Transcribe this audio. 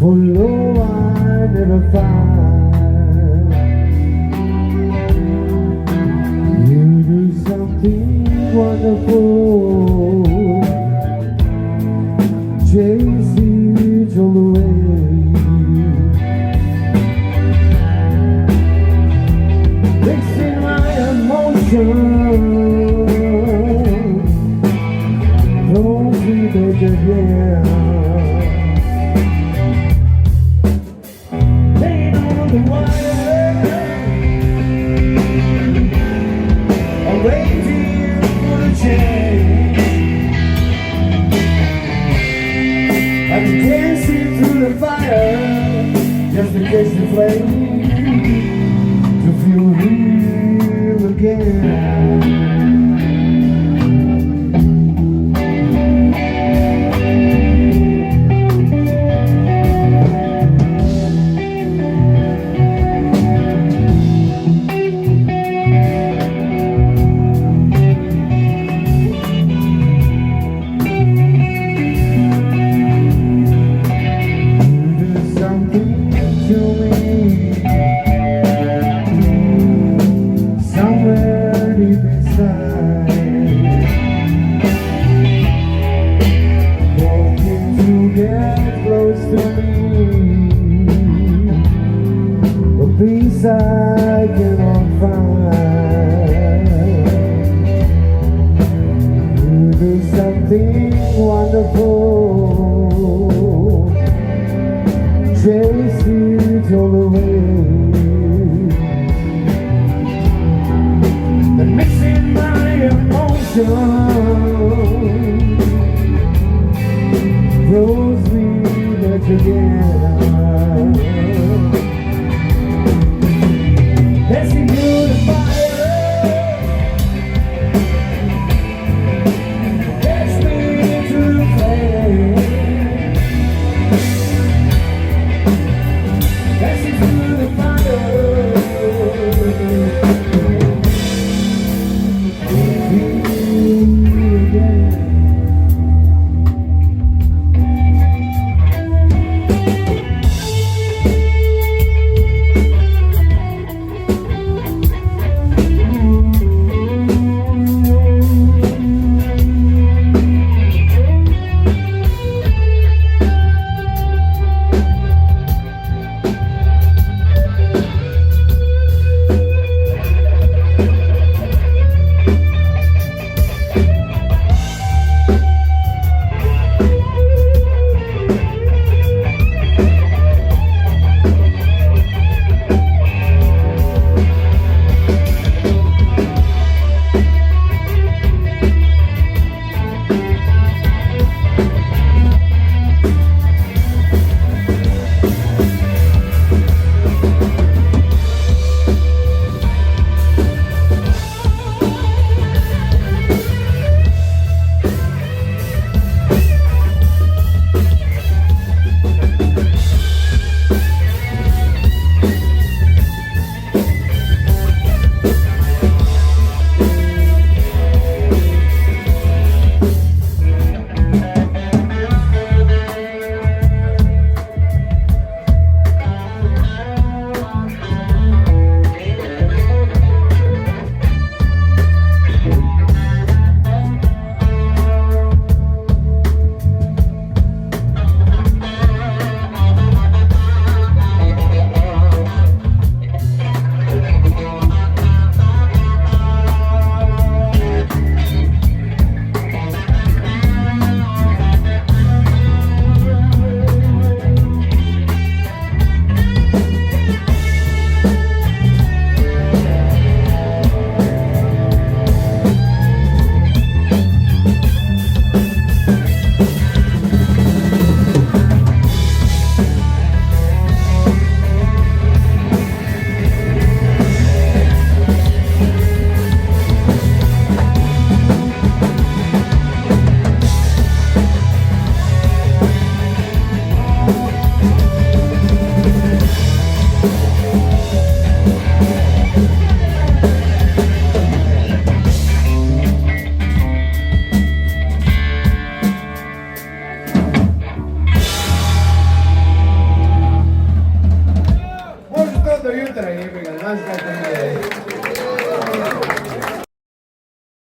For love I never find. You do something wonderful, chase it all away. Mixing my emotions, don't be back again. Laying on the wire, I'm waiting for the change. I'm dancing through the fire, just to catch the flame, to feel real again. Peace I cannot find. You do something wonderful, chase it all away. And mixing my emotions throws me back together. Dancing through the fire, catch me through the flame. Dancing through the fire, feel again. fondo vi un trailer porque además está con